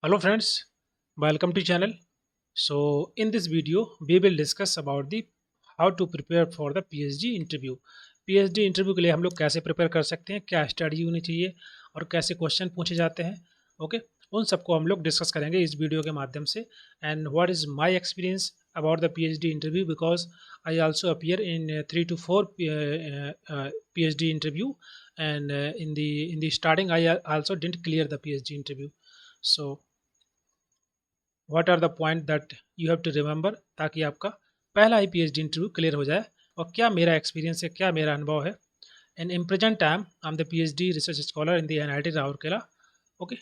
Hello friends, welcome to channel. So in this video we will discuss about the how to prepare for the PhD interview. PhD interview के लिए हम लोग कैसे prepare कर सकते हैं, क्या स्टडी होनी चाहिए और कैसे क्वेश्चन पूछे जाते हैं। ओके, उन सबको हम लोग डिस्कस करेंगे इस वीडियो के माध्यम से। And what is my experience about the PhD interview because I also appear in 3 to 4 PhD interview and in the starting I also didn't clear the PhD interview. So what are the point that you have to remember ताकि आपका पहला ही PhD interview clear हो जाए। और क्या मेरा experience है, क्या मेरा अनुभव है। And in present time I am the PhD research scholar in the NIT Rourkela. Okay,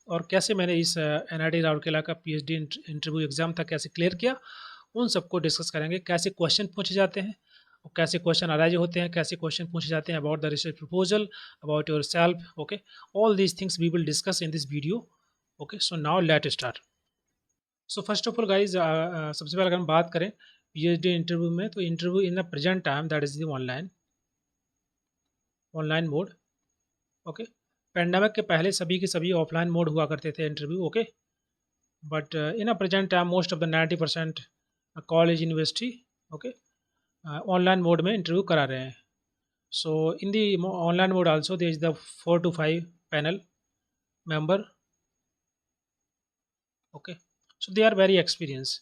और कैसे मैंने इस एनआईटी राउरकेला का पीएचडी इंटरव्यू एग्जाम था कैसे क्लियर किया, उन सबको डिस्कस करेंगे। कैसे क्वेश्चन पूछे जाते हैं और कैसे क्वेश्चन अराइज होते हैं, कैसे क्वेश्चन पूछे जाते हैं about the research proposal, about yourself. Okay, all these things we will discuss in this video. Okay, so now let start. So first of all guys, सबसे पहले अगर हम बात करें पीएचडी इंटरव्यू में, तो interview in the present time that is the online mode. Okay, pandemic के पहले सभी के सभी ऑफलाइन मोड हुआ करते थे interview. Okay, but in a present time most of the 90% college university okay online mode में इंटरव्यू करा रहे हैं। So in the online mode also there is the 4 to 5 panel member. Okay, so they are very experience.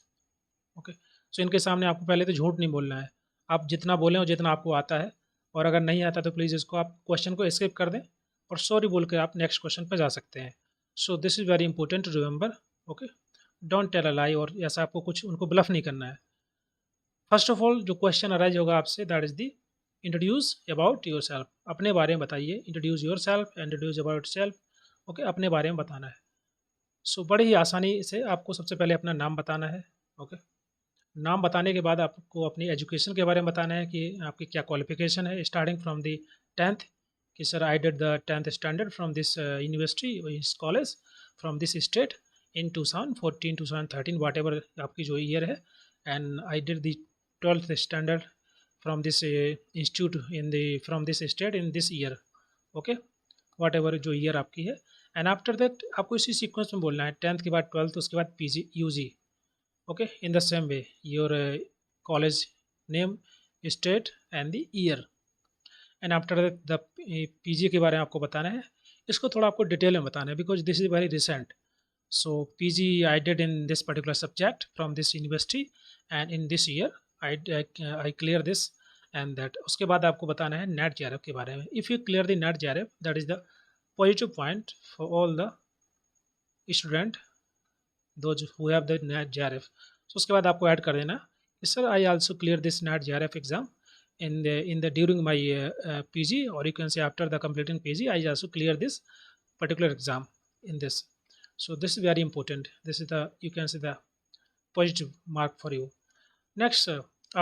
Okay, so इनके सामने आपको पहले तो झूठ नहीं बोलना है। आप जितना बोलें और जितना आपको आता है, और अगर नहीं आता तो प्लीज़ इसको आप क्वेश्चन को स्किप कर दें और सॉरी बोल के आप नेक्स्ट क्वेश्चन पे जा सकते हैं। So this is very important to remember. Okay, don't tell a lie, और ऐसा आपको कुछ उनको ब्लफ नहीं करना है। फर्स्ट ऑफ ऑल जो क्वेश्चन अराइज होगा आपसे that is the introduce about yourself. अपने बारे में बताइए, introduce yourself, introduce about self. Okay, अपने बारे में बताना है। सो बड़े ही आसानी से आपको सबसे पहले अपना नाम बताना है। ओके, नाम बताने के बाद आपको अपनी एजुकेशन के बारे में बताना है कि आपकी क्या क्वालिफिकेशन है, स्टार्टिंग फ्रॉम द 10th कि sir I did the 10th standard from this university, इस college, from this state in 2014 2013 whatever आपकी जो ईयर है। And I did the 12th standard from this institute in the from this state in this year. Okay, whatever जो year आपकी है। And after that आपको इसी sequence में बोलना है, 10th के बाद 12th, उसके बाद PG UG. okay, in the same way your college name, state and the year, and after that the pg के बारे में आपको बताना है। इसको थोड़ा आपको डिटेल में बताना है because this is very recent. so pg I did in this particular subject from this university and in this year I clear this and that। उसके बाद आपको बताना है नेट जेआरएफ के बारे में। If you clear the net JRF that is the positive point for all the student those who have the NAT JRF। so उसके बाद आपको ऐड कर देना sir I also clear this NAT JRF exam in the during my PG, or you can say after the completing PG I also clear this particular exam in this। so this is very important, this is the you can say the positive mark for you। next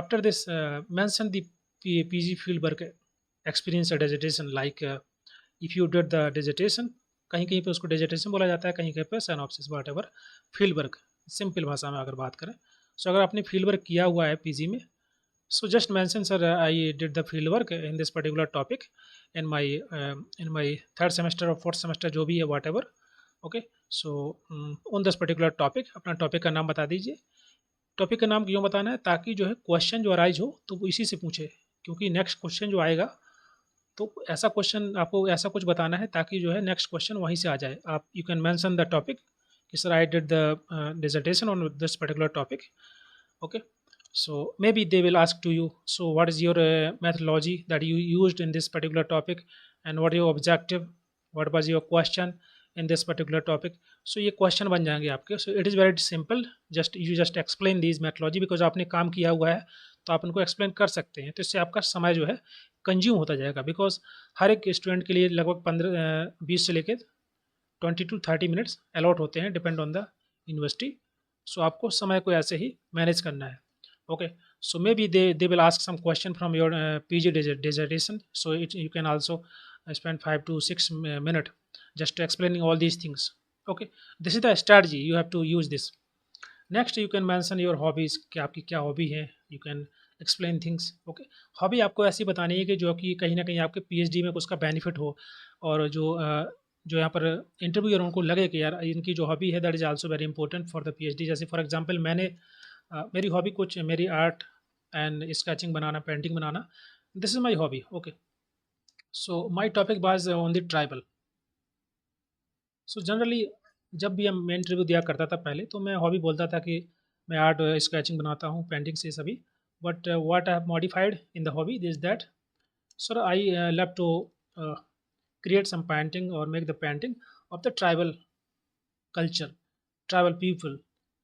after this mention the PG field work experience or dissertation like if you did the dissertation, कहीं कहीं पे उसको digitation बोला जाता है, कहीं कहीं पे साइनॉप्सिस वाट एवर फील्ड वर्क। सिंपल भाषा में अगर बात करें, सो अगर आपने फील्ड वर्क किया हुआ है पीजी में, so just mention sir I did the field work in this particular topic in my third semester और फोर्थ सेमेस्टर जो भी है whatever. Okay, so on this particular topic अपना टॉपिक का नाम बता दीजिए। टॉपिक का नाम क्यों बताना है, ताकि जो है क्वेश्चन जो अराइज हो तो वो इसी से पूछे, क्योंकि नेक्स्ट क्वेश्चन जो आएगा तो ऐसा क्वेश्चन आपको ऐसा कुछ बताना है ताकि जो है नेक्स्ट क्वेश्चन वहीं से आ जाए। आप you can mention the topic कि sir I did the dissertation on this particular topic. Okay, so maybe they will ask to you, so what is your methodology that you used in this particular topic and what your objective, what was your question in this particular topic। so ये question बन जाएंगे आपके। so it is very simple, just you just explain these methodology because आपने काम किया हुआ है तो आप उनको एक्सप्लेन कर सकते हैं, तो इससे आपका समय जो है कंज्यूम होता जाएगा। बिकॉज हर एक स्टूडेंट के लिए लगभग 15-20 से लेकर 20 to 30 मिनट्स अलॉट होते हैं डिपेंड ऑन द यूनिवर्सिटी। सो आपको समय को ऐसे ही मैनेज करना है। Okay, so maybe they will ask some question from your PG dissertation, so you can also spend 5 to 6 minutes just explaining all these things। okay, this is the strategy you have to use this। Next you can mention your hobbies कि आपकी क्या hobby है, you can explain things. Okay, hobby आपको ऐसी बतानी है कि जो कि कहीं ना कहीं आपके पीएचडी में उसका बेनिफिट हो, और जो जो यहाँ पर इंटरव्यूअर उनको लगे कि यार इनकी जो हॉबी है that is also very important for the PhD. जैसे फॉर एग्जांपल मैंने मेरी हॉबी कुछ मेरी art and sketching banana, painting banana, this is my hobby. Okay, so my topic was on the tribal. So generally जब भी मैं interview दिया करता था पहले, तो मैं हॉबी बोलता था कि मैं आर्ट स्केचिंग बनाता हूँ, पेंटिंग से सभी। But what I have modified in the hobby is that sir I love to create some painting or make the painting of the tribal culture, tribal people.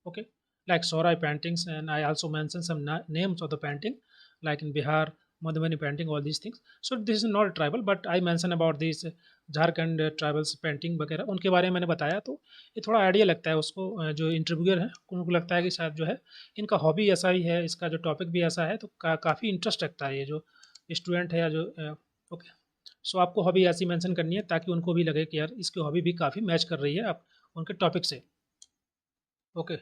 Okay, like Sorai paintings, and I also mentioned some names of the painting, like in Bihar, Madhubani painting, all these things. So this is not tribal, but I mentioned about these Jharkhand tribals painting वगैरह उनके बारे में मैंने बताया, तो ये थोड़ा idea लगता है उसको जो इंटरव्यूअर है उनको लगता है कि शायद जो है इनका हॉबी ऐसा ही है, इसका जो टॉपिक भी ऐसा है, तो काफ़ी इंटरेस्ट रखता है ये जो स्टूडेंट है या जो ओके। सो आपको हॉबी ऐसी मेंशन करनी है ताकि उनको भी लगे कि यार इसकी हॉबी भी काफ़ी मैच कर रही है आप उनके टॉपिक से। ओके,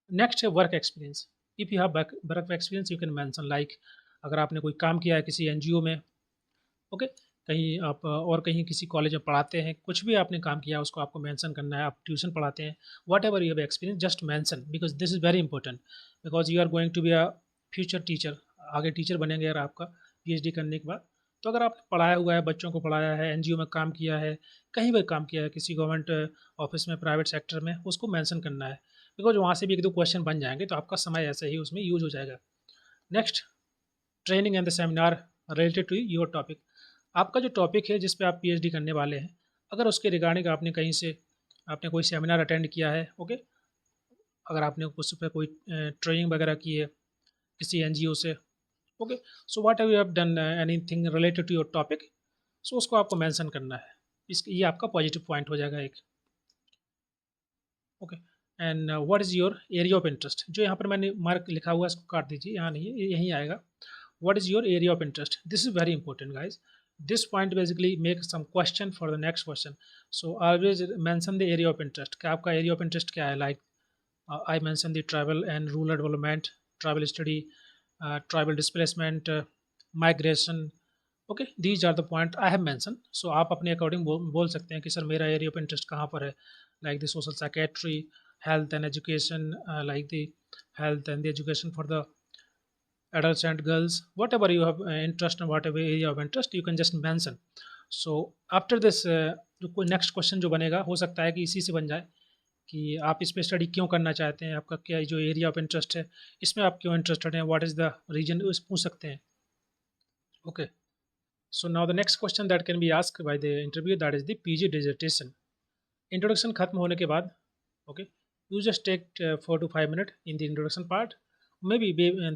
नेक्स्ट है work experience. If you have work experience you can mention like अगर आपने कोई काम किया है किसी एनजीओ में, ओके, कहीं आप और कहीं किसी कॉलेज में पढ़ाते हैं, कुछ भी आपने काम किया उसको आपको मेंशन करना है। आप ट्यूशन पढ़ाते हैं, whatever you have experience just mention, because this is very important, because you are going to be a future teacher. आगे टीचर बनेंगे अगर आपका पीएचडी करने के बाद, तो अगर आपने पढ़ाया हुआ है, बच्चों को पढ़ाया है, एनजीओ में काम किया है, कहीं भी काम किया है, किसी गवर्नमेंट ऑफिस में, प्राइवेट सेक्टर में, उसको मेंशन करना है, बिकॉज वहाँ से भी एक दो क्वेश्चन बन जाएंगे तो आपका समय ऐसे ही उसमें यूज हो जाएगा। Next, training and the seminar related to your topic. आपका जो टॉपिक है जिस पे आप पीएचडी करने वाले हैं, अगर उसके रिगार्डिंग आपने कहीं से आपने कोई सेमिनार अटेंड किया है, ओके, अगर आपने उस पर कोई ट्रेनिंग वगैरह की है किसी एनजीओ से, okay, so what have you have done anything related to your topic, so उसको आपको मेंशन करना है। इस ये आपका पॉजिटिव पॉइंट हो जाएगा एक। Okay, and what is your area of interest, जो यहाँ पर मैंने मार्क लिखा हुआ है इसको काट दीजिए, यहाँ नहीं है, यहीं आएगा। What is your area of interest? This is very important, guys. This point basically makes some question for the next question. So always mention the area of interest. कि आपका area of interest क्या है? Like I mentioned the tribal and rural development, tribal study, tribal displacement, migration. Okay, these are the point I have mentioned. So आप अपने according बोल सकते हैं कि सर मेरा area of interest कहाँ पर है? Like the social psychiatry, health and education, like the health and the education for the adults and girls, whatever you have interest and whatever area of interest you can just mention. So after this जो कोई next question जो बनेगा हो सकता है कि इसी से बन जाए कि आप इस पे स्टडी क्यों करना चाहते हैं, आपका क्या जो एरिया ऑफ इंटरेस्ट है इसमें आप क्यों इंटरेस्टेड हैं, व्हाट इज़ द रीजन, इस पूछ सकते हैं। Okay, so now the next question that can be asked by the interview that is the PG dissertation. Introduction खत्म होने के बाद, okay, you just take 4 to 5 minutes in the introduction part. Maybe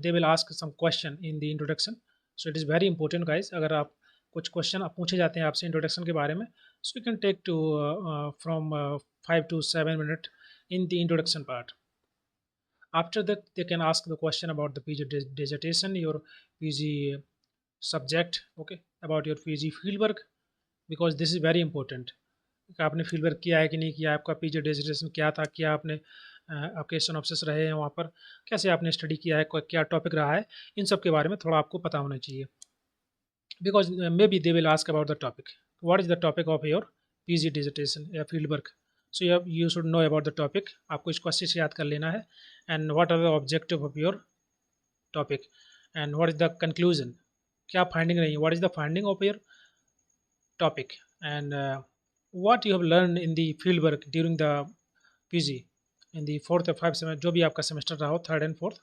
they will ask some question in the introduction, so it is very important, guys. अगर आप कुछ question आप पूछे जाते हैं आपसे इंट्रोडक्शन के बारे में, so you can take to from 5 to 7 minutes in the introduction part. After that they can ask the question about the PG dissertation, your PG subject, okay, about your PG fieldwork, because this is very important कि आपने field work किया है कि नहीं किया, आपका PG dissertation क्या था, क्या आपने आपके सिनॉप्सिस रहे हैं वहाँ पर, कैसे आपने स्टडी किया है, क्या टॉपिक रहा है, इन सब के बारे में थोड़ा आपको पता होना चाहिए, because maybe they will ask about the topic, what is the topic of your PG dissertation या field work. So you should know about the topic, आपको इसको अच्छे से याद कर लेना है, and what are the objective of your topic, and what is the conclusion, क्या फाइंडिंग रही है, what is the finding of your topic, and what you have learned in the field work during the PG in the 4th or 5th semester, जो भी आपका semester रहा हो, 3rd and 4th।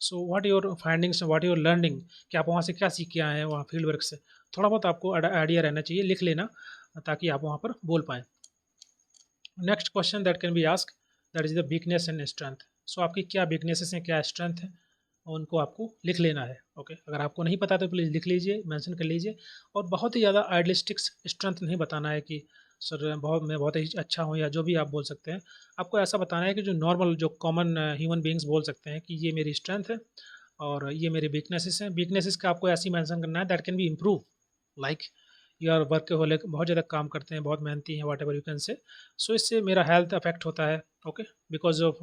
So what your findings, what your learning, कि आप वहाँ से क्या सीख के आए हैं, वहाँ फील्ड वर्क से थोड़ा बहुत आपको आइडिया रहना चाहिए, लिख लेना ताकि आप वहाँ पर बोल पाएँ। Next question that can be ask that is the weakness and strength. So आपकी क्या वीकनेसेस हैं, क्या स्ट्रेंथ है, उनको आपको लिख लेना है। ओके, अगर आपको नहीं पता तो प्लीज़ लिख लीजिए, मेंशन कर लीजिए, और बहुत ही ज़्यादा आइडियलिस्टिक्स स्ट्रेंथ नहीं बताना है कि सर मैं बहुत ही अच्छा हूँ, या जो भी आप बोल सकते हैं। आपको ऐसा बताना है कि जो नॉर्मल जो कॉमन ह्यूमन बींग्स बोल सकते हैं कि ये मेरी स्ट्रेंथ है और ये मेरी वीकनेसेस हैं। वीकनेसेस का आपको ऐसी मेंशन करना है that can be improve, like you are workaholic, बहुत ज़्यादा काम करते हैं, बहुत मेहनती हैं, व्हाटएवर यू कैन से। सो इससे मेरा हेल्थ अफेक्ट होता है, okay, because of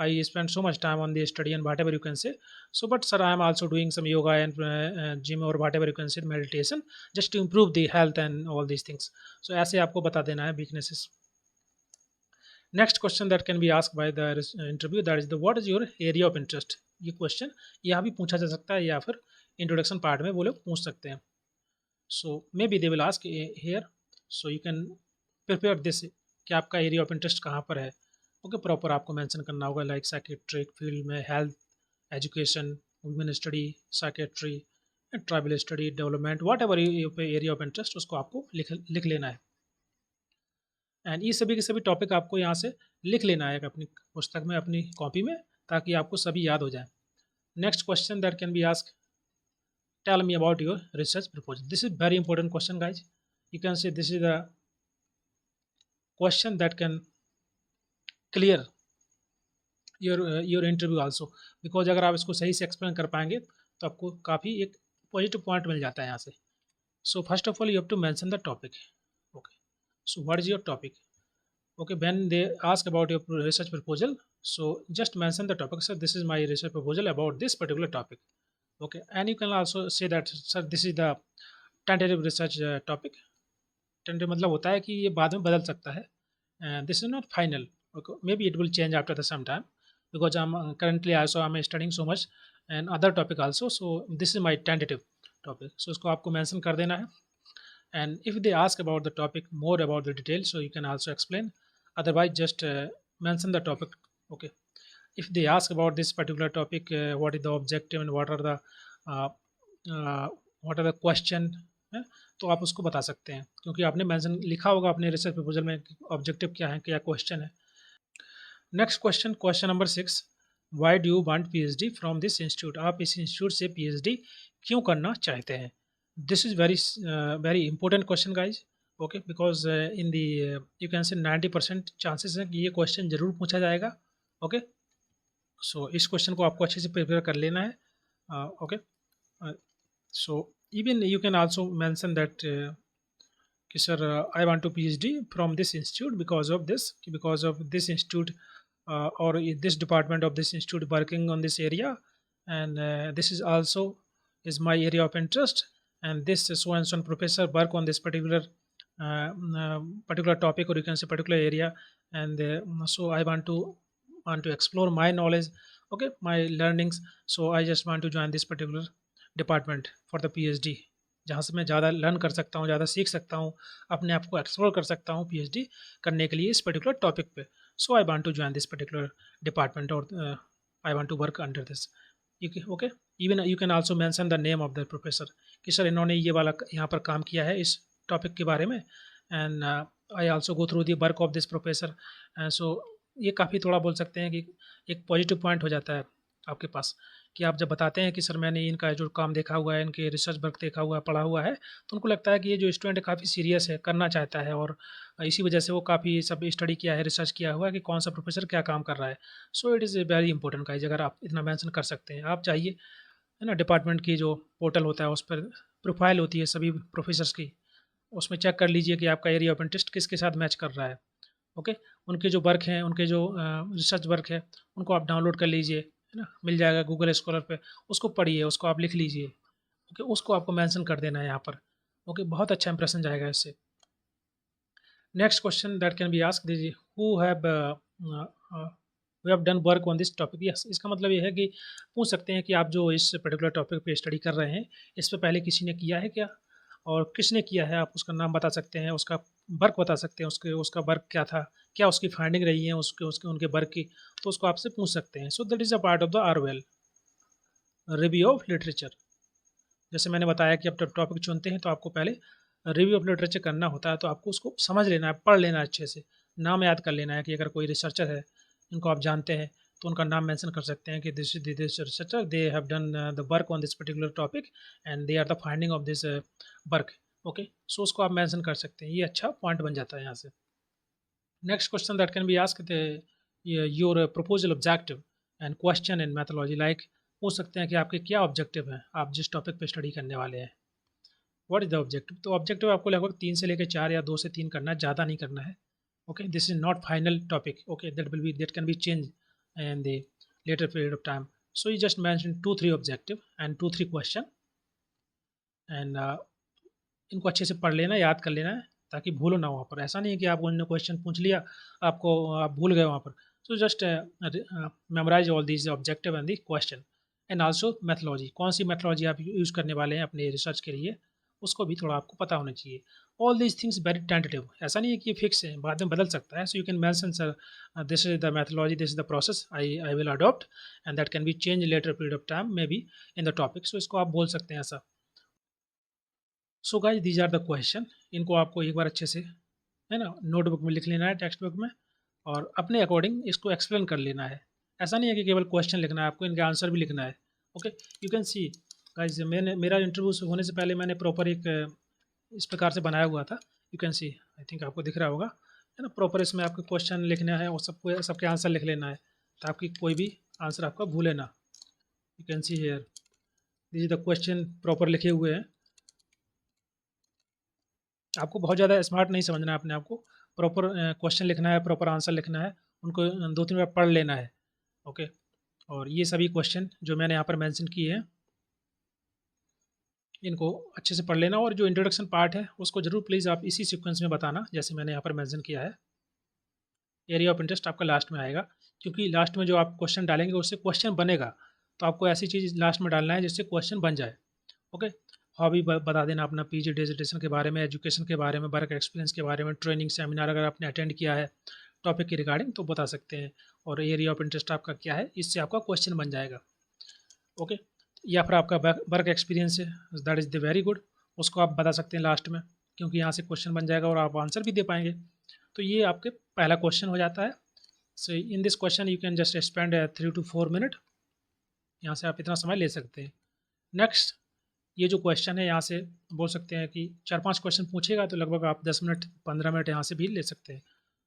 I spend so much time on the study and whatever you can say. So but sir I am also doing some yoga and gym और whatever you can say meditation just to improve the health and all these things. So ऐसे आपको बता देना है weaknesses. Next question that can be asked by the interview, that is the what is your area of interest. ये question यहाँ भी पूछा जा सकता है या फिर इंट्रोडक्शन पार्ट में वो लोग पूछ सकते हैं। So maybe they will ask here, so you can prepare this कि आपका एरिया ऑफ इंटरेस्ट कहाँ पर है। ओके, प्रॉपर आपको मेंशन करना होगा, लाइक साइकेट्रिक फील्ड में, health, education, women study, psychiatry, tribal study, development, what ever area of interest, उसको आपको लिख लेना है। एंड ये सभी के सभी टॉपिक आपको यहाँ से लिख लेना है अपनी पुस्तक में, अपनी कॉपी में, ताकि आपको सभी याद हो जाए। Next question that can be ask, tell me about your research proposal. This is very important question, guys. You can say this is the question that can clear your interview also, because अगर आप इसको सही से explain कर पाएंगे तो आपको काफ़ी एक पॉजिटिव पॉइंट मिल जाता है यहाँ से। So first of all you have to mention the topic. Okay, so what is your topic? Okay, when they ask about your research proposal, so just mention the topic. Sir, this is my research proposal about this particular topic. Okay, and you can also say that, sir, this is the tentative research topic. Tentative मतलब होता है कि ये बाद में बदल सकता है, and this is not final. Okay, maybe it will change after the some time, because I'm currently also I'm studying so much and other topic also, so this is my tentative topic. So इसको आपको mention कर देना है, and if they ask about the topic more about the details, so you can also explain, otherwise just mention the topic. Okay, if they ask about this particular topic, what is the objective and uh, uh, what are the question, तो आप उसको बता सकते हैं, क्योंकि आपने mention लिखा होगा अपने रिसर्च प्रपोजल में ऑब्जेक्टिव क्या है, क्या क्वेश्चन है। Next question, question number 6, why do you want PhD from this institute. आप इस इंस्टीट्यूट से पीएचडी क्यों करना चाहते हैं? This is very important question guys. Okay, because in the you can से 90% चांसेस हैं कि ये क्वेश्चन जरूर पूछा जाएगा। ओके, सो इस क्वेश्चन को आपको अच्छे से प्रिपेयर कर लेना है। Okay, so even you can also mention that कि sir I want to PhD from this institute because of this institute or this department of this institute working on this area, and this is also is my area of interest, and this so and so professor work on this particular topic, or you can say particular area, and so I want to explore my knowledge, okay, my learnings, so I just want to join this particular department for the PhD, जहाँ से मैं ज़्यादा learn कर सकता हूँ, ज़्यादा सीख सकता हूँ, अपने आप को एक्सप्लोर कर सकता हूँ पीएचडी करने के लिए इस पर्टिकुलर टॉपिक पे। So I want to join this particular department, और I want to work under this. Okay, even you can also mention the name of the professor, कि सर इन्होंने ये वाला यहाँ पर काम किया है इस टॉपिक के बारे में, and I also go through the work of this professor. So ये काफ़ी थोड़ा बोल सकते हैं कि एक पॉजिटिव पॉइंट हो जाता है आपके पास, कि आप जब बताते हैं कि सर मैंने इनका जो काम देखा हुआ है, इनके रिसर्च वर्क देखा हुआ है, पढ़ा हुआ है, तो उनको लगता है कि ये जो स्टूडेंट है काफ़ी सीरियस है, करना चाहता है, और इसी वजह से वो काफ़ी सब स्टडी किया है, रिसर्च किया हुआ है कि कौन सा प्रोफेसर क्या काम कर रहा है। So it is a very important guys, अगर आप इतना मेंशन कर सकते हैं। आप चाहिए, है ना, डिपार्टमेंट की जो पोर्टल होता है उस पर प्रोफाइल होती है सभी प्रोफेसर्स की, उसमें चेक कर लीजिए कि आपका एरिया ऑफ इंटरेस्ट किसके साथ मैच कर रहा है। ओके, उनके जो वर्क हैं, उनके जो रिसर्च वर्क है, उनको आप डाउनलोड कर लीजिए, है ना, मिल जाएगा गूगल स्कॉलर पे, उसको पढ़िए, उसको आप लिख लीजिए। ओके, उसको आपको मेंशन कर देना है यहाँ पर। ओके, बहुत अच्छा इंप्रेशन जाएगा इससे। Next question that can be asked is who have done work on this topic. Yes, इसका मतलब ये है कि पूछ सकते हैं कि आप जो इस पर्टिकुलर टॉपिक पे स्टडी कर रहे हैं, इस पे पहले किसी ने किया है क्या, और किसने किया है, आप उसका नाम बता सकते हैं, उसका वर्क बता सकते हैं, उसका वर्क क्या था, क्या उसकी फाइंडिंग रही है उसके उसके उनके वर्क की, तो उसको आपसे पूछ सकते हैं। So that is a part of the ROL, review of literature. जैसे मैंने बताया कि आप जब टॉपिक चुनते हैं तो आपको पहले रिव्यू ऑफ लिटरेचर करना होता है, तो आपको उसको समझ लेना है, पढ़ लेना है अच्छे से, नाम याद कर लेना है कि अगर कोई रिसर्चर है, इनको आप जानते हैं, तो उनका नाम मेंशन कर सकते हैं कि this researcher, they have done the work on this particular topic and they are the finding of this work. Okay, so उसको आप मेंशन कर सकते हैं, ये अच्छा पॉइंट बन जाता है यहाँ से। Next question that can be asked, your proposal objective and question in methodology, like पूछ सकते हैं कि आपके क्या ऑब्जेक्टिव हैं, आप जिस टॉपिक पे स्टडी करने वाले हैं। What is the objective? तो ऑब्जेक्टिव आपको लगभग 3 से लेकर 4 या 2 से 3 करना है, ज़्यादा नहीं करना है। Okay, this is not final topic, okay, that can be change in the later period of time. So you just mentioned 2-3 objective and 2-3 question and इनको अच्छे से पढ़ लेना, याद कर लेना है ताकि भूलो ना वहाँ पर। ऐसा नहीं है कि आपको उन्होंने क्वेश्चन पूछ लिया, आपको आप भूल गए वहाँ पर। So just memorise all these objective and the question and also methodology, कौन सी मैथोलॉजी आप यूज़ करने वाले हैं अपने रिसर्च के लिए, उसको भी थोड़ा आपको पता होना चाहिए। All these things very tentative, ऐसा नहीं है कि फिक्स है, बाद में बदल सकता है। So you can mention sir this is the methodology, this is the process I will adopt and that can be change later period of time may be in the topic. So इसको आप बोल सकते हैं ऐसा। So guys these are the question, इनको आपको एक बार अच्छे से, है ना, नोटबुक में लिख लेना है, टेक्स्ट बुक में, और अपने अकॉर्डिंग इसको एक्सप्लेन कर लेना है। ऐसा नहीं है कि केवल क्वेश्चन लिखना है, आपको इनके आंसर भी लिखना है। Okay, you can see guys, मैंने मेरा इंटरव्यू होने से पहले मैंने प्रॉपर एक इस प्रकार से बनाया हुआ था। You can C, I think आपको दिख रहा होगा, है ना, प्रॉपर इसमें आपको क्वेश्चन लिखना है और सबको सबके आंसर लिख लेना है ताकि कोई भी आंसर आपका भूले ना। You can see here this is the question proper लिखे हुए हैं। आपको बहुत ज़्यादा स्मार्ट नहीं समझना है अपने आप को, प्रॉपर क्वेश्चन लिखना है, प्रॉपर आंसर लिखना है, उनको 2-3 बार पढ़ लेना है। ओके, और ये सभी क्वेश्चन जो मैंने यहाँ पर मेंशन किए हैं, इनको अच्छे से पढ़ लेना, और जो इंट्रोडक्शन पार्ट है उसको ज़रूर प्लीज़ आप इसी सीक्वेंस में बताना जैसे मैंने यहाँ पर मेंशन किया है। एरिया ऑफ इंटरेस्ट आपका लास्ट में आएगा, क्योंकि लास्ट में जो आप क्वेश्चन डालेंगे उससे क्वेश्चन बनेगा, तो आपको ऐसी चीज़ लास्ट में डालना है जिससे क्वेश्चन बन जाए। ओके, हॉबी बता देना अपना, पीजी डिसर्टेशन के बारे में, एजुकेशन के बारे में, वर्क एक्सपीरियंस के बारे में, ट्रेनिंग सेमिनार अगर आपने अटेंड किया है टॉपिक के रिगार्डिंग तो बता सकते हैं, और एरिया ऑफ इंटरेस्ट आपका क्या है, इससे आपका क्वेश्चन बन जाएगा। ओके, या फिर आपका वर्क एक्सपीरियंस है, that is the very good, उसको आप बता सकते हैं लास्ट में, क्योंकि यहाँ से क्वेश्चन बन जाएगा और आप आंसर भी दे पाएंगे। तो ये आपके पहला क्वेश्चन हो जाता है। So in this question you can just spend 3 to 4 minute, यहाँ से आप इतना समय ले सकते हैं। नेक्स्ट, ये जो क्वेश्चन है यहाँ से बोल सकते हैं कि 4-5 क्वेश्चन पूछेगा तो लगभग आप 10 मिनट 15 मिनट यहाँ से भी ले सकते हैं।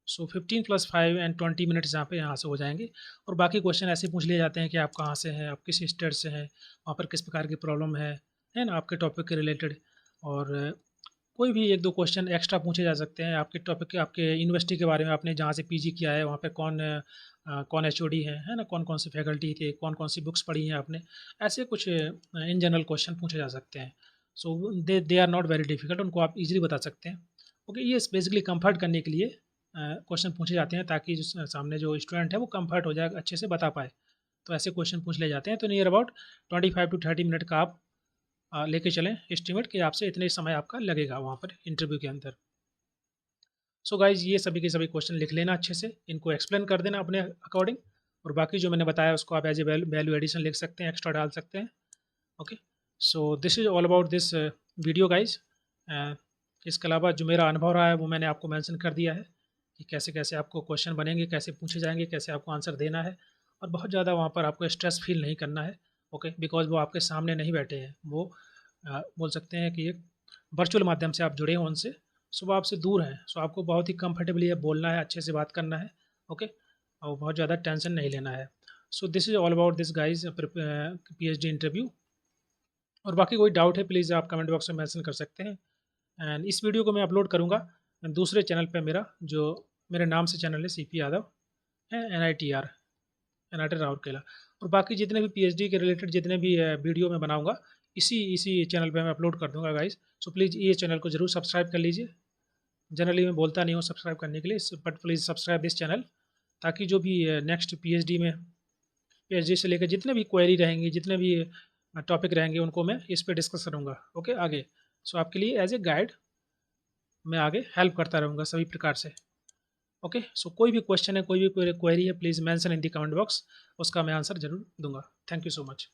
सो 15 + 5 एंड 20 मिनट्स यहाँ से हो जाएंगे, और बाकी क्वेश्चन ऐसे पूछ लिए जाते हैं कि आप कहाँ से हैं, आप किस स्टेट से हैं, वहाँ पर किस प्रकार की प्रॉब्लम है ना, आपके टॉपिक के रिलेटेड। और कोई भी 1-2 क्वेश्चन एक्स्ट्रा पूछे जा सकते हैं आपके टॉपिक के, आपके यूनिवर्सिटी के बारे में, आपने जहाँ से पीजी किया है वहाँ पे कौन एचओडी है ना, कौन-कौन से फैकल्टी थे, कौन-कौन सी बुक्स पढ़ी हैं आपने, ऐसे कुछ इन जनरल क्वेश्चन पूछे जा सकते हैं। So they are not very difficult, उनको आप इजीली बता सकते हैं। ओके, ये बेसिकली कंफर्ट करने के लिए क्वेश्चन पूछे जाते हैं, ताकि जो सामने जो स्टूडेंट है वो कंफर्ट हो जाए, अच्छे से बता पाए। तो ऐसे क्वेश्चन पूछ लिए जाते हैं। तो नियर अबाउट 25 to 30 मिनट का आप लेके चलें एस्टिमेट, कि आपसे इतने समय आपका लगेगा वहाँ पर इंटरव्यू के अंदर। सो गाइज ये सभी के सभी क्वेश्चन लिख लेना अच्छे से, इनको एक्सप्लेन कर देना अपने अकॉर्डिंग, और बाकी जो मैंने बताया उसको आप एज ए वैल्यू एडिशन लिख सकते हैं, एक्स्ट्रा डाल सकते हैं। Okay, so this is all about this video guys. इसके अलावा जो मेरा अनुभव रहा है वो मैंने आपको मेंशन कर दिया है कि कैसे कैसे आपको क्वेश्चन बनेंगे, कैसे पूछे जाएंगे, कैसे आपको आंसर देना है, और बहुत ज़्यादा वहाँ पर आपको स्ट्रेस फील नहीं करना है। ओके, बिकॉज वो आपके सामने नहीं बैठे हैं, वो बोल सकते हैं कि एक वर्चुअल माध्यम से आप जुड़े हैं उनसे, सो वो आपसे दूर हैं। सो आपको बहुत ही कंफर्टेबली है बोलना है, अच्छे से बात करना है। ओके, और बहुत ज़्यादा टेंशन नहीं लेना है। सो this is all about this guys PhD interview, और बाकी कोई डाउट है प्लीज़ आप कमेंट बॉक्स में मेंशन कर सकते हैं। एंड इस वीडियो को मैं अपलोड करूँगा दूसरे चैनल पे, मेरा जो मेरे नाम से चैनल है CP यादव है, NITR राउरकेला, और बाकी जितने भी PhD के रिलेटेड जितने भी वीडियो मैं बनाऊँगा इसी इसी चैनल पे मैं अपलोड कर दूँगा गाइज़। सो प्लीज़ ये चैनल को ज़रूर सब्सक्राइब कर लीजिए। जनरली मैं बोलता नहीं हूँ सब्सक्राइब करने के लिए, but please subscribe this channel, ताकि जो भी नेक्स्ट PhD से लेकर जितने भी क्वेरी रहेंगी, जितने भी टॉपिक रहेंगे, उनको मैं इस पे डिस्कस करूँगा। ओके, आगे। सो आपके लिए एज ए गाइड मैं आगे हेल्प करता रहूँगा सभी प्रकार से। ओके, सो कोई भी क्वेश्चन है, कोई भी क्वेरी है, please mention in the comment box, उसका मैं आंसर ज़रूर दूँगा। Thank you so much.